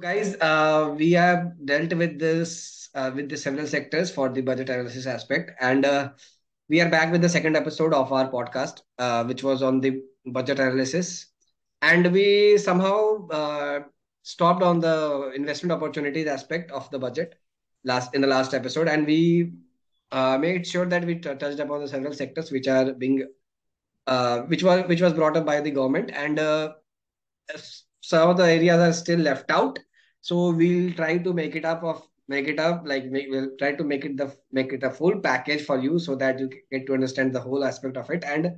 guys, we have dealt with this with the several sectors for the budget analysis aspect, and we are back with the second episode of our podcast, which was on the budget analysis, and we somehow stopped on the investment opportunities aspect of the budget last episode, and we made sure that we touched upon the several sectors which are being which was brought up by the government, and some of the areas are still left out, so we'll try to make it up we'll try to make it a full package for you so that you get to understand the whole aspect of it, and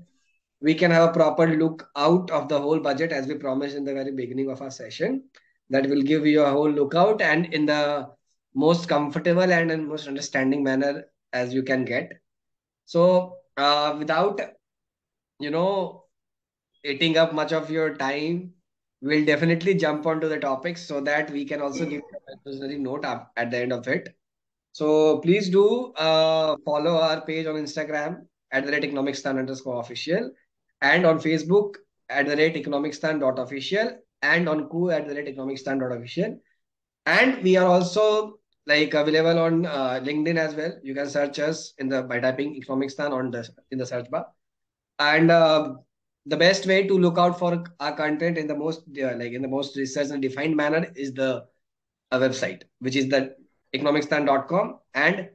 we can have a proper look out of the whole budget as we promised in the very beginning of our session, that will give you a whole lookout and in the most comfortable and in most understanding manner as you can get. So without you know eating up much of your time, we'll definitely jump onto the topics so that we can also give you a necessary note up at the end of it. So please do follow our page on Instagram at the rate Economicstaan underscore official, and on Facebook at the rate Economicstaan.official, and on Ku at the rate Economicstaan.official. And we are also available on LinkedIn as well. You can search us in the by typing Economicstaan on the in the search bar, and the best way to look out for our content in the most in the most research and defined manner is the website, which is the economicstan.com, and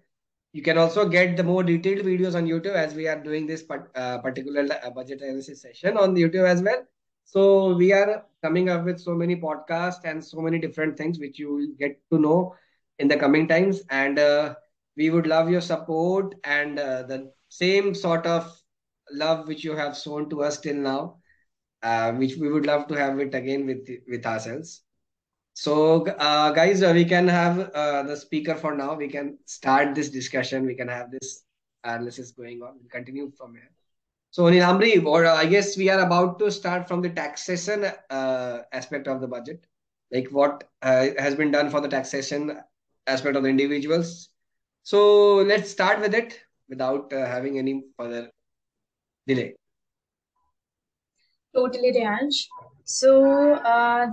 you can also get the more detailed videos on YouTube, as we are doing this particular budget analysis session on YouTube as well. So we are coming up with so many podcasts and so many different things which you will get to know in the coming times, and we would love your support and the same sort of love which you have shown to us till now, which we would love to have it again with ourselves. So, guys, we can have the speaker for now. We can start this discussion. We can have this analysis going on. We'll continue from here. So, Nilamri, or I guess we are about to start from the taxation aspect of the budget, like what has been done for the taxation aspect of the individuals. So, let's start with it without having any further delay. Totally, Deansh. So,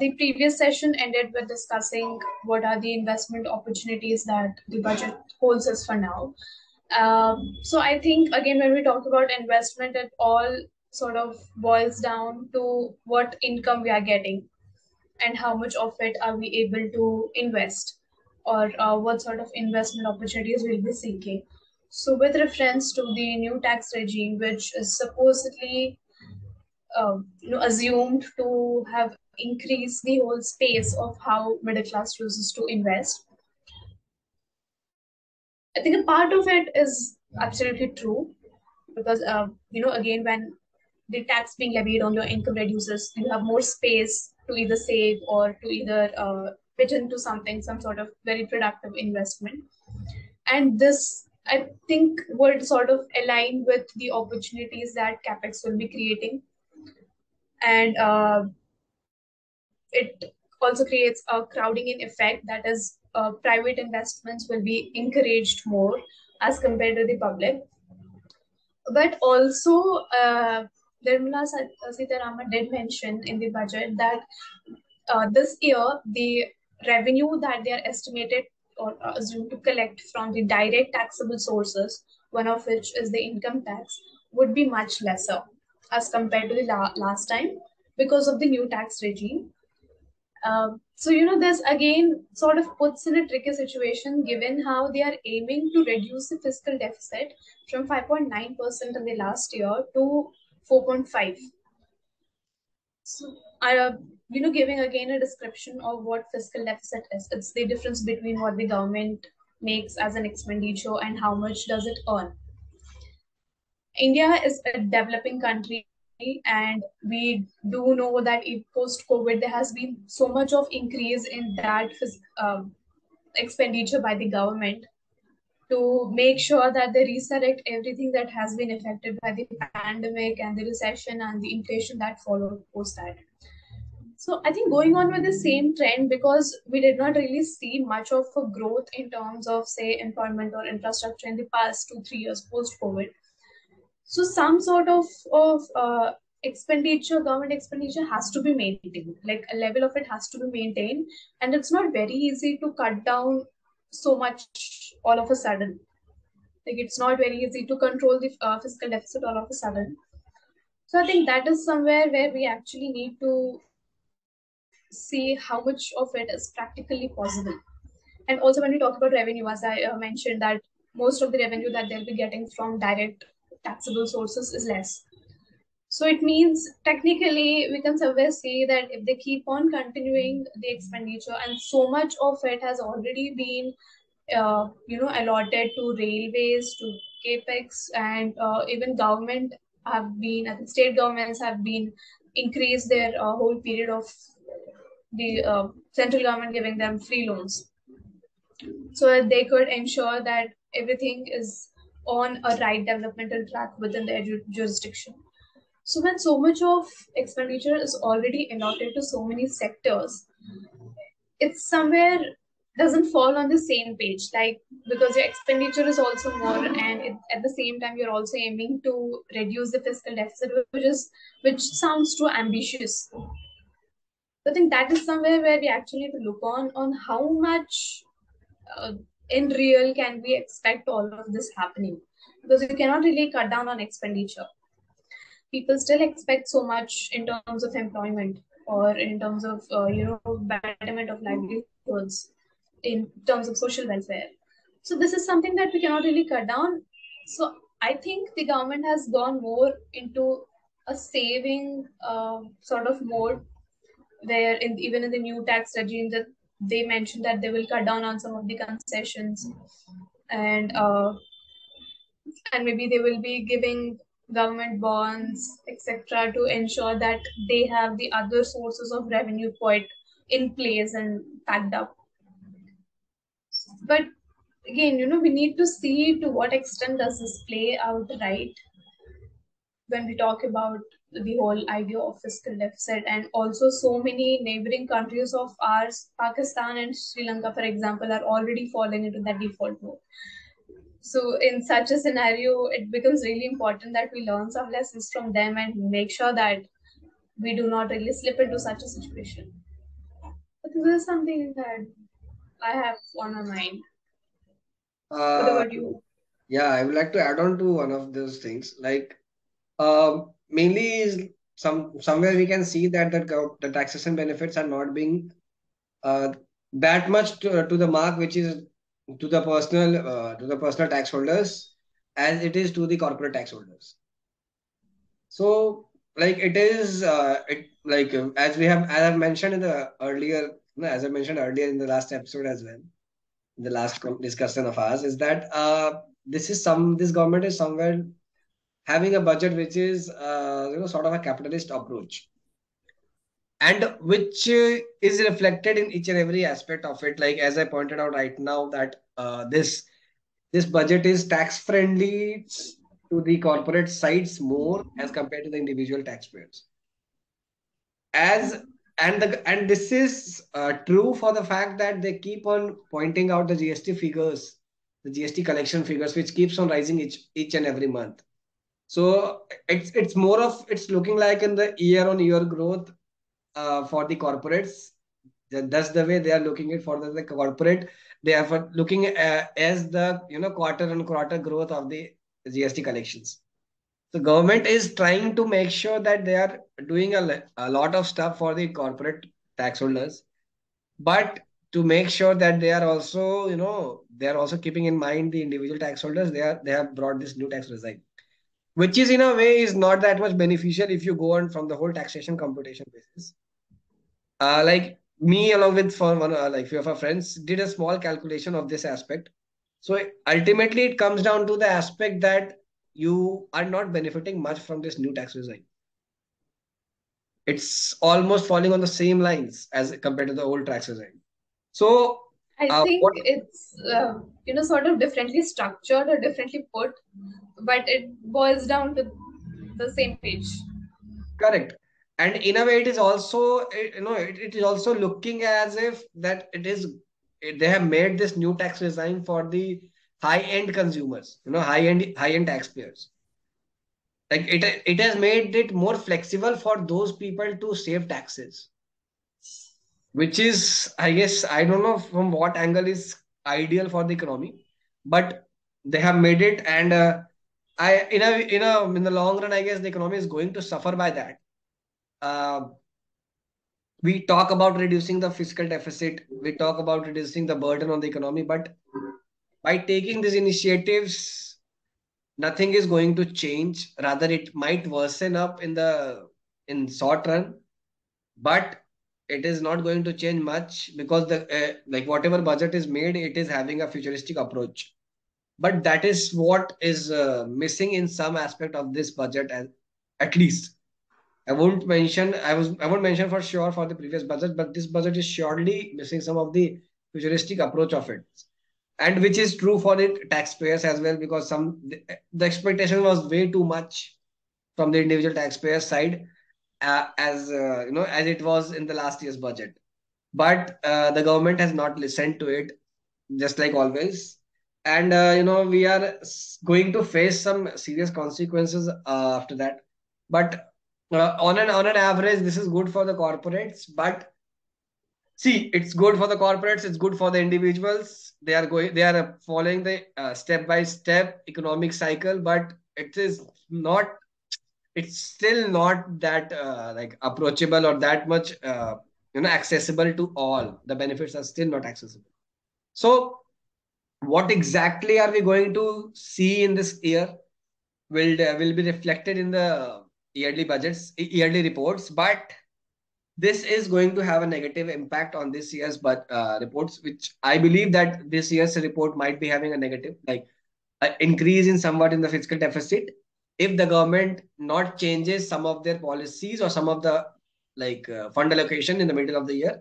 the previous session ended with discussing what are the investment opportunities that the budget holds us for now. So, I think again, when we talk about investment, it all sort of boils down to what income we are getting and how much of it are we able to invest, or what sort of investment opportunities we'll be seeking. So, with reference to the new tax regime, which is supposedly assumed to have increased the whole space of how middle class chooses to invest. I think a part of it is absolutely true because again, when the tax being levied on your income reduces, you have more space to either save or to either pitch into something, some sort of very productive investment. And this, I think, would sort of align with the opportunities that capex will be creating, and it also creates a crowding in effect, that is, private investments will be encouraged more as compared to the public. But also, Nirmala Sitharaman did mention in the budget that this year the revenue that they are estimated or assumed to collect from the direct taxable sources, one of which is the income tax, would be much lesser as compared to the last time because of the new tax regime. So, this again sort of puts in a tricky situation given how they are aiming to reduce the fiscal deficit from 5.9% in the last year to 4.5. So, giving again a description of what fiscal deficit is. It's the difference between what the government makes as an expenditure and how much does it earn. India is a developing country, and we do know that post COVID there has been so much of increase in that expenditure by the government to make sure that they resurrect everything that has been affected by the pandemic and the recession and the inflation that followed post that. So I think going on with the same trend, because we did not really see much of a growth in terms of, say, employment or infrastructure in the past 2-3 years post COVID. So some sort of government expenditure has to be maintained. Like a level of it has to be maintained, and it's not very easy to cut down so much all of a sudden. Like it's not very easy to control the fiscal deficit all of a sudden. So I think that is somewhere where we actually need to see how much of it is practically possible. And also, when we talk about revenue, as I mentioned, that most of the revenue that they'll be getting from direct taxable sources is less. So it means technically we can somewhere say that if they keep on continuing the expenditure and so much of it has already been allotted to railways, to capex, and even government have been, I think state governments have been increased their whole period of the central government giving them free loans so that they could ensure that everything is on a right developmental track within their jurisdiction. So when so much of expenditure is already allotted to so many sectors, it's somewhere doesn't fall on the same page. Like because your expenditure is also more, and at the same time you're also aiming to reduce the fiscal deficit, which sounds too ambitious. So I think that is somewhere where we actually need to look on how much uh, in real can we expect all of this happening, because you cannot really cut down on expenditure. People still expect so much in terms of employment or in terms of betterment of livelihoods, in terms of social welfare. So this is something that we cannot really cut down. So I think the government has gone more into a saving sort of mode, where even in the new tax regime that they mentioned that they will cut down on some of the concessions, and maybe they will be giving government bonds, etc., to ensure that they have the other sources of revenue quite in place and packed up. But again, we need to see to what extent does this play out right when we talk about the whole idea of fiscal deficit. And also so many neighboring countries of ours, Pakistan and Sri Lanka, for example, are already falling into that default mode. So in such a scenario, it becomes really important that we learn some lessons from them and make sure that we do not really slip into such a situation. But this is something that I have on my mind. What Uh, about you? yeah, I would like to add on to one of those things. Like, mainly is somewhere we can see that the taxation benefits are not being uh, that much to the mark, which is to the personal tax holders, as it is to the corporate tax holders. So, like it is, it like as we have, as I mentioned in the earlier, no, as I mentioned earlier in the last episode as well, in the last discussion of ours, is that this government is somewhere having a budget which is sort of a capitalist approach, and which is reflected in each and every aspect of it. Like as I pointed out right now, that this budget is tax friendly to the corporate sides more as compared to the individual taxpayers. As and this is true for the fact that they keep on pointing out the GST figures, the GST collection figures, which keeps on rising each and every month. So it's more of it's looking like in the year on year growth for the corporates. That's the way they are looking it for the corporate. They are looking as the quarter on quarter growth of the GST collections. The government is trying to make sure that they are doing a lot of stuff for the corporate tax holders, but to make sure that they are also, they are also keeping in mind the individual tax holders. They have brought this new tax regime, which is in a way is not that much beneficial if you go on from the whole taxation computation basis. Like me, along with for one, like few of our friends, did a small calculation of this aspect. So ultimately, it comes down to the aspect that you are not benefiting much from this new tax regime. It's almost falling on the same lines as compared to the old tax regime. So, I what think it's sort of differently structured or differently put, but it boils down to the same page. correct? And in a way, it is also it is also looking as if that they have made this new tax regime for the high end consumers, high end taxpayers. Like it has made it more flexible for those people to save taxes, which is, I guess, I don't know from what angle is ideal for the economy, but they have made it, and I in the long run, I guess the economy is going to suffer by that. Uh, we talk about reducing the fiscal deficit, we talk about reducing the burden on the economy, but by taking these initiatives, nothing is going to change. Rather, it might worsen up in short run, but it is not going to change much because the like whatever budget is made, it is having a futuristic approach. But that is what is missing in some aspect of this budget, at least. I won't mention for sure for the previous budget, but this budget is surely missing some of the futuristic approach of it, and which is true for the taxpayers as well, because the expectation was way too much from the individual taxpayer side, as as it was in the last year's budget. But the government has not listened to it, just like always. And we are going to face some serious consequences after that. But on an average, this is good for the corporates. But see, it's good for the corporates, it's good for the individuals. They are following the step by step economic cycle, but it is not it's still not that like approachable or that much accessible to all. The benefits are still not accessible. So what exactly are we going to see in this year will be reflected in the yearly reports, but this is going to have a negative impact on this year's but reports, which I believe that this year's report might be having a negative, like increase in somewhat in the fiscal deficit, if the government not changes some of their policies or some of the fund allocation in the middle of the year.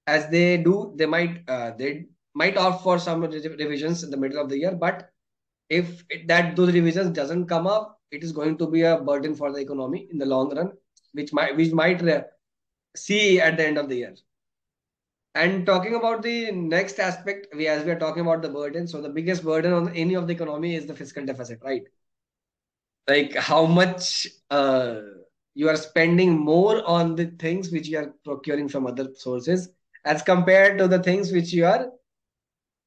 As they do, they might opt for some revisions in the middle of the year, but if those revisions doesn't come up, it is going to be a burden for the economy in the long run, which might see at the end of the year. And talking about the next aspect, as we are talking about the burden, so the biggest burden on any of the economy is the fiscal deficit, right? Like how much you are spending more on the things which you are procuring from other sources, as compared to the things which you are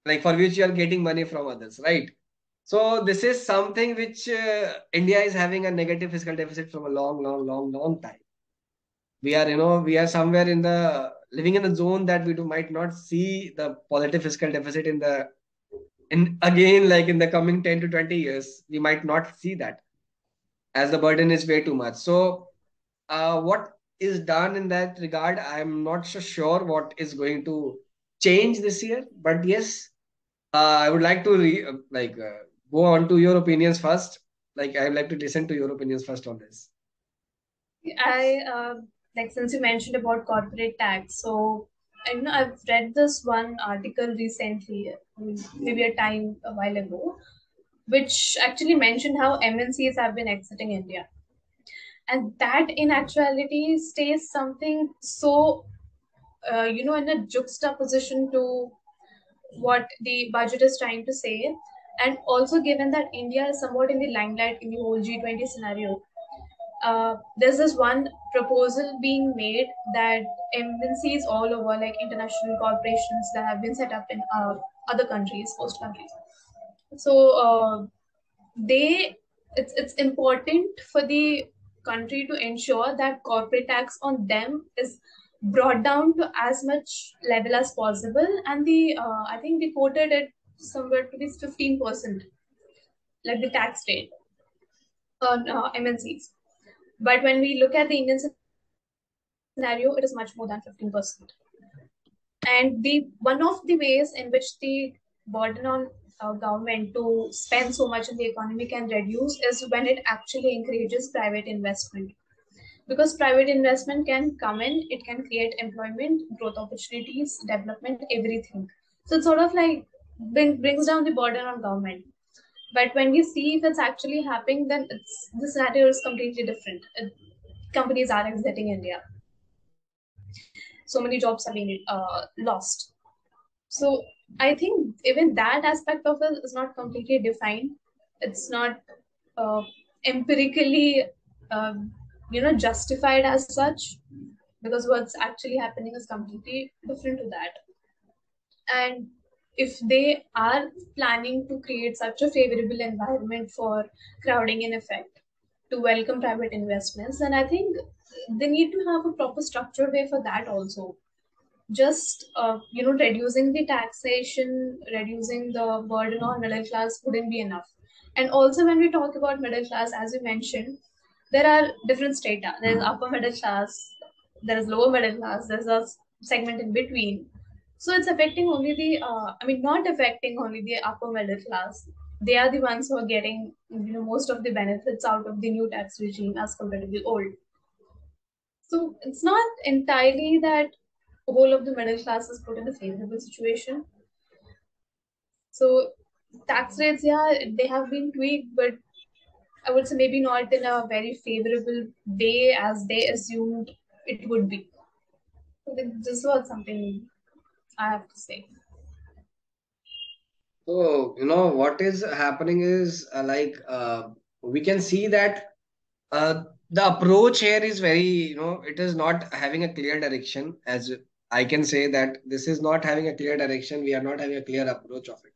like for which you are getting money from others, right? So this is something which India is having a negative fiscal deficit from a long, long, long, long time. We are somewhere in the living in the zone that might not see the positive fiscal deficit in again, like in the coming 10 to 20 years. We might not see that, as the burden is way too much. So what is done in that regard, I'm not so sure what is going to change this year. But yes, I would like to go on to your opinions first. Like I would like to listen to your opinions first on this. I like since you mentioned about corporate tax, so I've read this one article recently, maybe a while ago, which actually mentioned how MNCs have been exiting India, and that in actuality stays something so in a juxtaposition to what the budget is trying to say, and also given that India is somewhat in the limelight in the whole G20 scenario, there's this one proposal being made that MNCs all over, like international corporations that have been set up in other countries, host countries. So they, it's important for the country to ensure that corporate tax on them is brought down to as much level as possible, and the I think they quoted it somewhere to be 15%, like the tax rate on MNCs. But when we look at the Indian scenario, it is much more than 15%. And the one of the ways in which the burden on government to spend so much in the economy can reduce is when it actually encourages private investment. Because private investment can come in, it can create employment, growth opportunities, development, everything. So it's sort of like brings down the burden on government. But when we see if it's actually happening, then the scenario is completely different. Companies are exiting India. So many jobs are being lost. So I think even that aspect of it is not completely defined. It's not. empirically um, justified as such, because what's actually happening is completely different to that. And if they are planning to create such a favorable environment for crowding in effect to welcome private investments, then I think they need to have a proper structured way for that also. Just reducing the taxation, reducing the burden on middle class wouldn't be enough. And also, when we talk about middle class, as you mentioned, there are different strata. There's upper middle class, there is lower middle class, there's a segment in between. So it's affecting only the not affecting only the upper middle class. They are the ones who are getting most of the benefits out of the new tax regime as compared to the old. So it's not entirely that whole of the middle class is put in a favorable situation. So tax rates, yeah, they have been tweaked, but I would say maybe not in a very favorable way as they assumed it would be. So this was something I have to say. So, what is happening is we can see that the approach here is very, it is not having a clear direction. As I can say that this is not having a clear direction. We are not having a clear approach of it.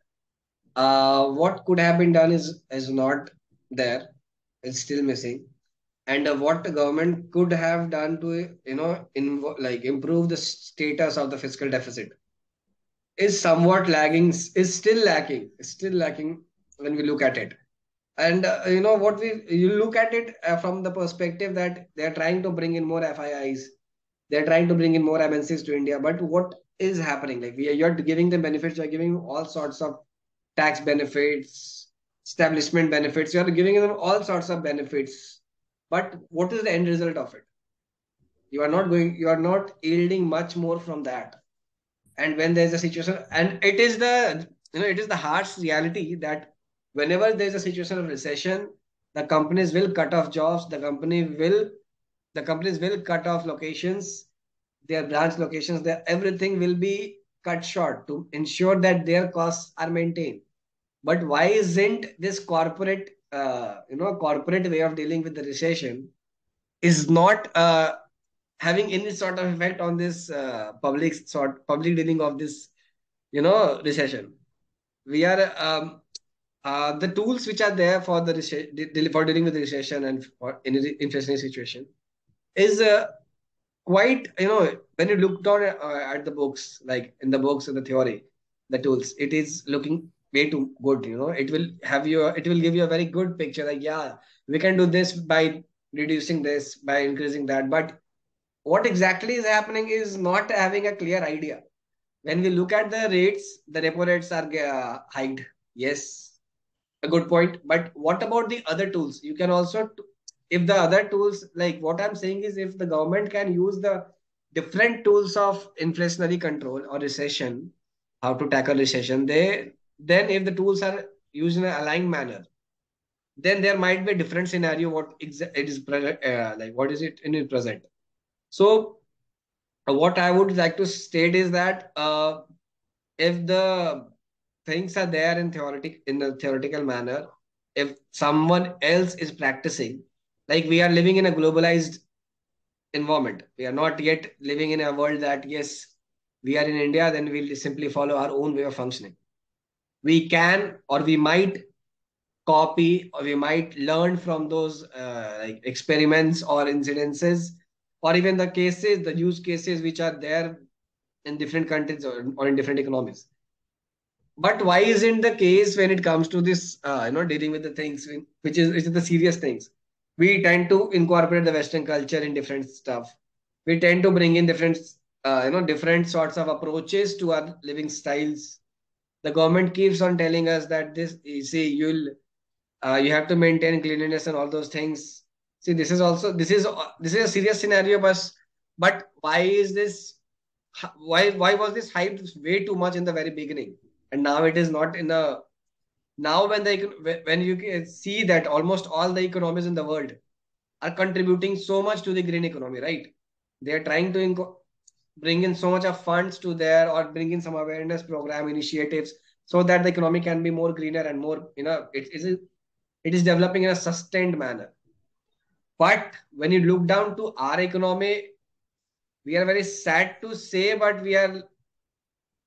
What could have been done is not there. It's still missing. And what the government could have done to, improve the status of the fiscal deficit is somewhat lagging, is still lacking when we look at it. And what you look at it from the perspective that they're trying to bring in more FIIs, they're trying to bring in more MNCs to India. But what is happening? Like you're giving them benefits, you're giving all sorts of tax benefits, establishment benefits, you're giving them all sorts of benefits. But what is the end result of it? You are not yielding much more from that. And when there's a situation, and it is the it is the harsh reality that whenever there's a situation of recession, the companies will cut off jobs, the companies will cut off locations, their branch locations, their everything will be cut short to ensure that their costs are maintained. But why isn't this corporate way of dealing with the recession is not having any sort of effect on this public dealing of this recession? We are the tools which are there for the for dealing with the recession and for any inflationary situation is quite, when you look down at the books, like in the books and the theory, the tools, it is looking way too good. It will give you a very good picture, like, yeah, we can do this by reducing this, by increasing that. But what exactly is happening is not having a clear idea. When we look at the rates, the repo rates are hiked. Yes, a good point. But what about the other tools? You can also, if the other tools, like what I'm saying is, if the government can use the different tools of inflationary control or recession, how to tackle recession, then if the tools are used in an aligned manner, then there might be a different scenario. It is like what is it in its present? So what I would like to state is that if the things are there in a theoretical manner, if someone else is practicing, like we are living in a globalized environment, we are not yet living in a world that, yes, we are in India, then we'll simply follow our own way of functioning. We can, or we might copy, or we might learn from those like experiments or incidences, or even the use cases which are there in different countries, or in different economies. But why isn't the case when it comes to this, dealing with the things which is the serious things? We tend to incorporate the Western culture in different stuff. We tend to bring in different sorts of approaches to our living styles. The government keeps on telling us that this, you see, you have to maintain cleanliness and all those things. See, this is a serious scenario, but why was this hyped way too much in the very beginning, and now it is not in the now when you can see that almost all the economies in the world are contributing so much to the green economy, right? They are trying to bring in so much of funds to there, or bring in some awareness program initiatives, so that the economy can be more greener and more, it is. It is developing in a sustained manner. But when you look down to our economy, we are very sad to say, but we are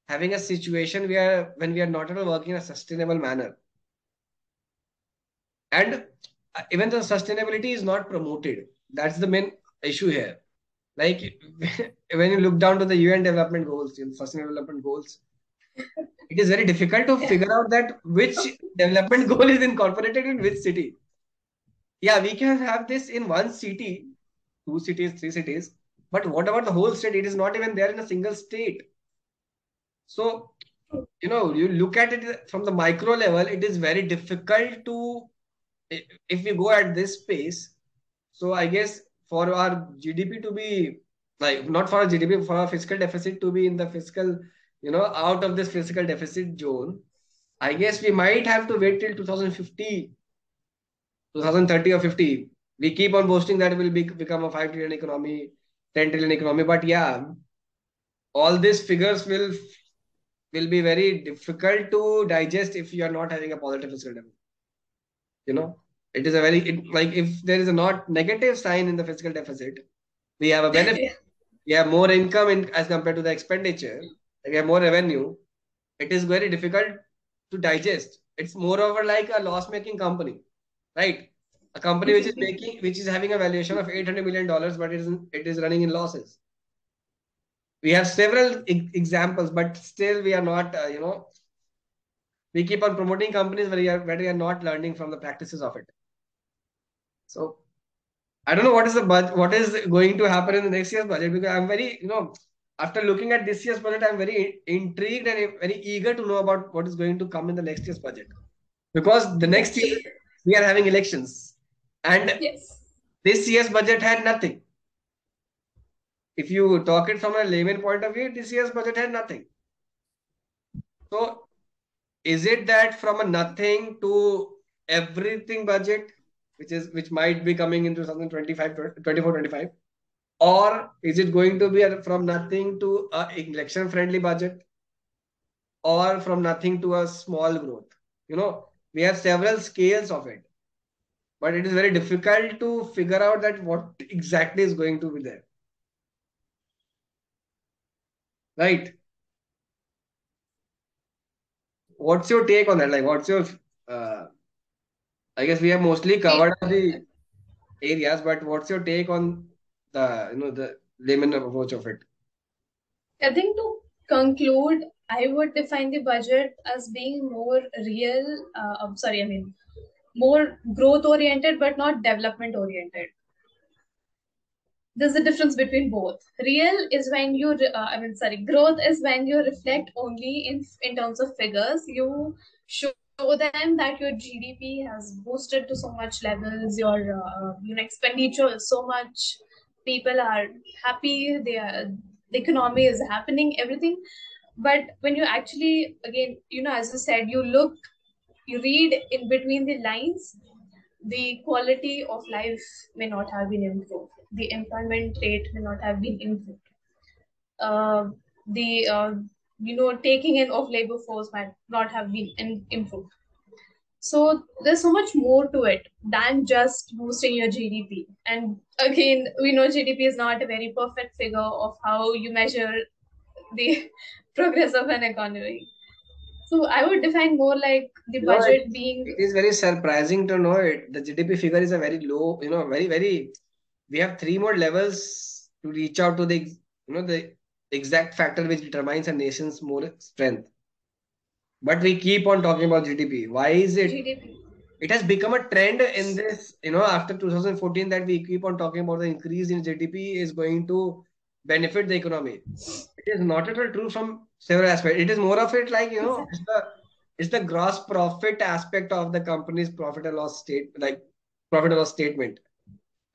having a situation where when we are not at all working in a sustainable manner. And even the sustainability is not promoted. That's the main issue here. Like when you look down to the UN development goals, sustainable development goals, it is very difficult to figure out that which development goal is incorporated in which city. Yeah, we can have this in one city, two cities, three cities, but what about the whole state? It is not even there in a single state. So, you look at it from the micro level, it is very difficult to, if we go at this pace. So, I guess for our GDP to be like, not for our GDP, for our fiscal deficit to be in the fiscal, out of this fiscal deficit zone, I guess we might have to wait till 2050, 2030 or 50. We keep on boasting that it will become a 5 trillion economy, 10 trillion economy. But yeah, all these figures will be very difficult to digest if you are not having a positive fiscal deficit. You know, it is a like if there is a not negative sign in the fiscal deficit, we have a benefit. We have more income as compared to the expenditure. We have more revenue. It is very difficult to digest. It's moreover like a loss-making company, right? A company which is having a valuation of $800 million, but it is running in losses. We have several examples, but still we are not, we keep on promoting companies where we are not learning from the practices of it. So I don't know what is going to happen in the next year's budget, because I'm very, after looking at this year's budget, I'm very intrigued and very eager to know about what is going to come in the next year's budget. Because the next year Okay. we are having elections, and Yes. this year's budget had nothing. If you talk it from a layman point of view, this year's budget had nothing. So is it that from a nothing to everything budget, which might be coming in 2025, 24, 25? Or is it going to be from nothing to a election friendly budget, or from nothing to a small growth? We have several scales of it, but it is very difficult to figure out that what exactly is going to be there. Right? What's your take on that? Like, what's your, uh, I guess we have mostly See, covered the areas, but what's your take on the layman approach of it? I think to conclude, I would define the budget as being more real. I'm sorry, I mean, more growth oriented, but not development oriented. There's a difference between both. Real is when I mean, sorry, growth is when you reflect only in terms of figures. You show them that your GDP has boosted to so much levels. Your expenditure is so much. People are happy. The economy is happening. Everything. But when you actually, again, as you said, you read in between the lines, the quality of life may not have been improved. The employment rate may not have been improved. The taking in of labor force might not have been improved. So there's so much more to it than just boosting your GDP. And again, we know GDP is not a very perfect figure of how you measure the progress of an economy. So I would define more like the You know, it, budget being. it is very surprising to know it. The GDP figure is a very low, very, very, we have three more levels to reach out to the exact factor which determines a nation's more strength. But we keep on talking about GDP. Why is it? GDP. It has become a trend in this, after 2014, that we keep on talking about the increase in GDP is going to benefit the economy. It is not at all true from several aspects. It is more of it like, Exactly. it's the gross profit aspect of the company's profit and loss profit and loss statement,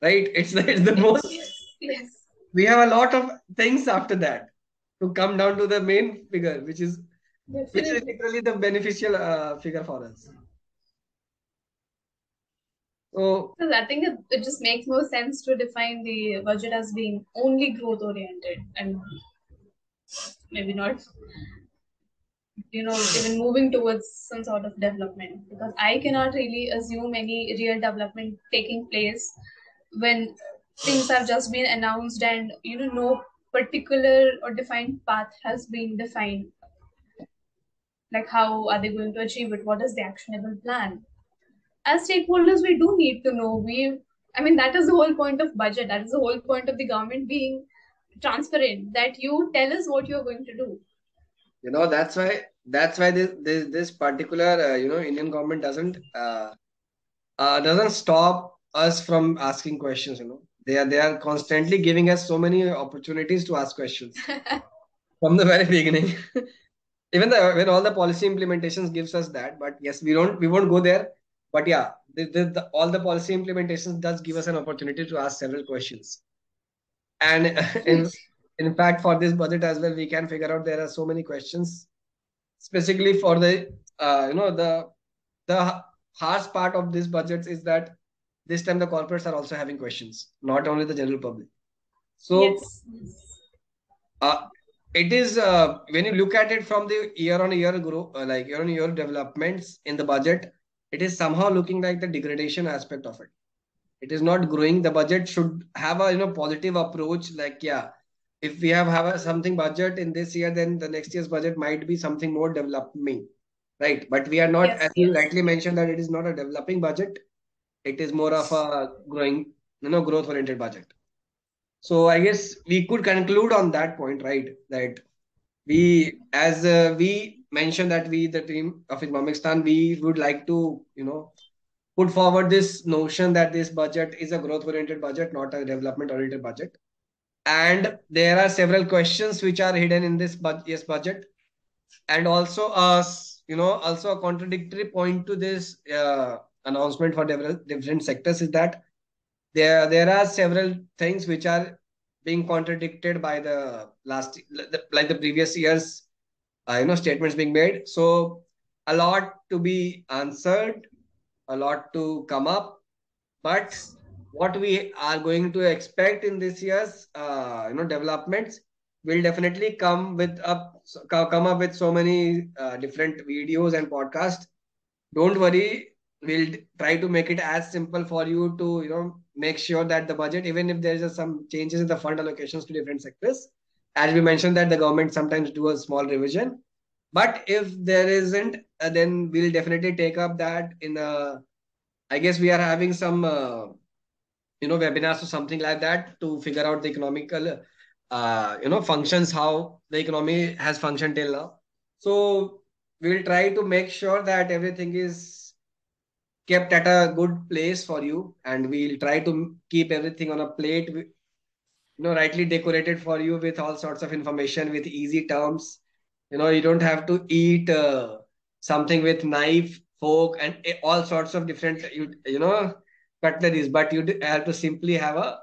right? It's the most. Yes. Yes. We have a lot of things after that to come down to the main figure, which is Definitely. literally the beneficial figure for us. So Because I think it just makes more sense to define the budget as being only growth oriented and maybe not. even moving towards some sort of development, because I cannot really assume any real development taking place when things have just been announced and no particular or defined path has been defined. Like, how are they going to achieve it? What is the actionable plan? As stakeholders, we do need to know. I mean, that is the whole point of budget. That is the whole point of the government being transparent, that you tell us what you're going to do. That's why this particular Indian government doesn't stop us from asking questions. They are constantly giving us so many opportunities to ask questions from the very beginning. Even when all the policy implementations gives us that, but yes, we won't go there. But yeah, all the policy implementations does give us an opportunity to ask several questions. And in fact, for this budget as well, we can figure out there are so many questions, specifically for the harsh part of this budget is that this time the corporates are also having questions, not only the general public. So Yes. uh, it is when you look at it from the year-on-year growth, like year-on-year developments in the budget, it is somehow looking like the degradation aspect of it. It is not growing. The budget should have a positive approach. Like, yeah, if we have something budget in this year, then the next year's budget might be something more developing, right? But we are not, as Yes, you yes. rightly mentioned, that it is not a developing budget. It is more of a growing, growth oriented budget. So I guess we could conclude on that point, right? That as we mentioned, that we, the team of Economicstaan, we would like to, put forward this notion that this budget is a growth oriented budget, not a development oriented budget. And there are several questions which are hidden in this yes budget. And also, also a contradictory point to this announcement for different sectors is that there are several things which are being contradicted by the like the previous years statements being made. So a lot to be answered, a lot to come up, but what we are going to expect in this year's developments will definitely come up with so many different videos and podcasts. Don't worry, we'll try to make it as simple for you to make sure that the budget, even if there's some changes in the fund allocations to different sectors, as we mentioned that the government sometimes do a small revision, but if there isn't, then we'll definitely take up that in a, I guess we are having some webinars or something like that to figure out the economical functions, how the economy has functioned till now. So we will try to make sure that everything is kept at a good place for you, and we'll try to keep everything on a plate, rightly decorated for you with all sorts of information with easy terms. You don't have to eat something with knife, fork, and all sorts of different cutleries, but you have to simply have a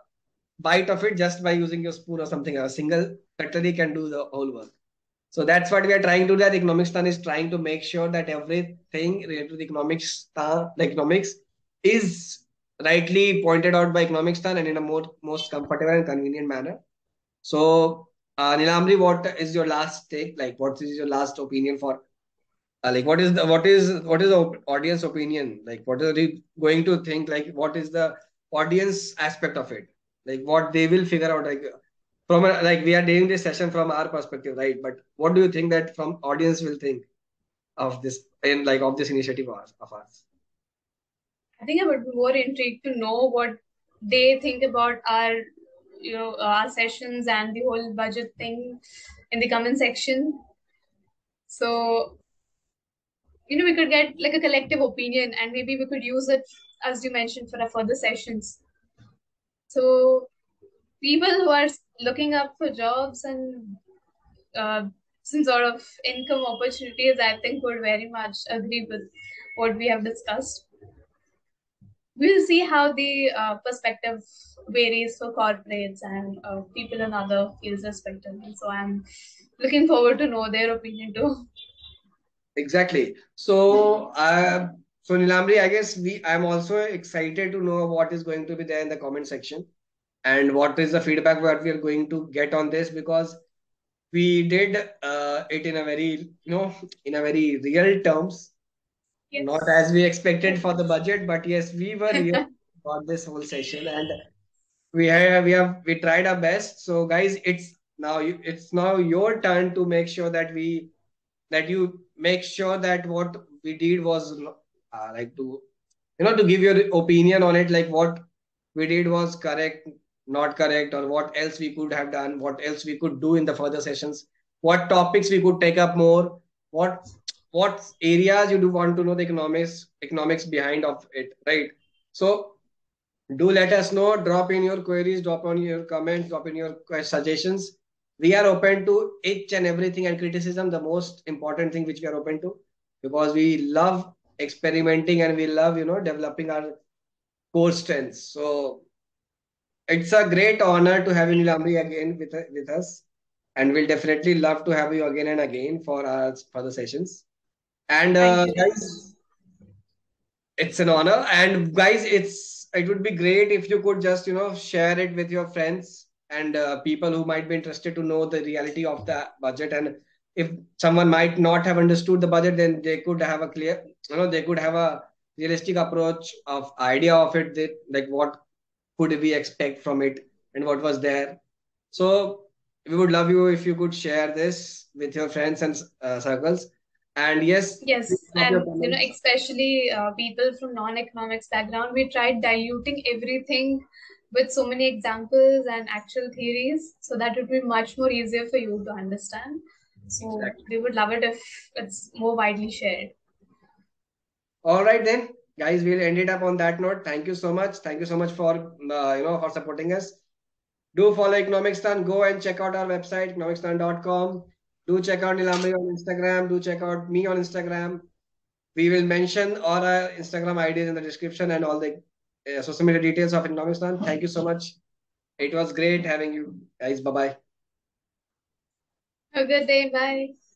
bite of it just by using your spoon or something. A single cutlery can do the whole work. So that's what we are trying to do. That Economicstaan is trying to make sure that everything related to the economics is rightly pointed out by Economicstaan and in a most comfortable and convenient manner. So, Nilamri, what is your last take? Like, what is your last opinion for? Like, what is the audience opinion? Like, what are they going to think? Like, what is the audience aspect of it? Like, what they will figure out? Like, like we are doing this session from our perspective, right? But what do you think that from audience will think of this and like of this initiative of us? I think I would be more intrigued to know what they think about our sessions and the whole budget thing in the comment section. So we could get like a collective opinion, and maybe we could use it, as you mentioned, for our further sessions. So people who are looking up for jobs and uh, some sort of income opportunities, I think would very much agree with what we have discussed. We'll see how the perspective varies for corporates and people in other fields respectively. So I'm looking forward to know their opinion too. Exactly. So Nilamri, I guess I'm also excited to know what is going to be there in the comment section and what is the feedback that we are going to get on this, because we did it in a very, in a very real terms, not as Yes. we expected for the budget, but yes, we were real about this whole session, and we tried our best. So guys, it's now your turn to make sure that you make sure that what we did was like to, to give your opinion on it, like what we did was correct, not correct, or what else we could have done, what else we could do in the further sessions, what topics we could take up more, what what areas you do want to know the economics behind of it, right? So do let us know, drop in your queries, drop on your comments, drop in your suggestions. We are open to each and everything, and criticism the most important thing which we are open to, because we love experimenting and we love, developing our core strengths. So it's a great honor to have you, Nilamri, again with us, and we'll definitely love to have you again and again for our further sessions. And Thank you, Nirmala. guys, it's an honor. And guys, it would be great if you could just, share it with your friends and people who might be interested to know the reality of the budget. And if someone might not have understood the budget, then they could have a clear, they could have a realistic approach of idea of it, that like what could we expect from it and what was there. So we would love you if you could share this with your friends and circles. And yes, please Yes, drop your and comments. especially people from non-economics background, we tried diluting everything with so many examples and actual theories, so that it would be much more easier for you to understand. So Exactly. we would love it if it's more widely shared. All right then, guys, we'll end it up on that note. Thank you so much. Thank you so much for for supporting us. Do follow Economicstaan. Go and check out our website, economicstaan.com. Do check out Nilamri on Instagram. Do check out me on Instagram. We will mention all our Instagram IDs in the description and all the social media details of Economicstaan. Thank you so much. It was great having you guys. Bye bye. Have a good day. Bye.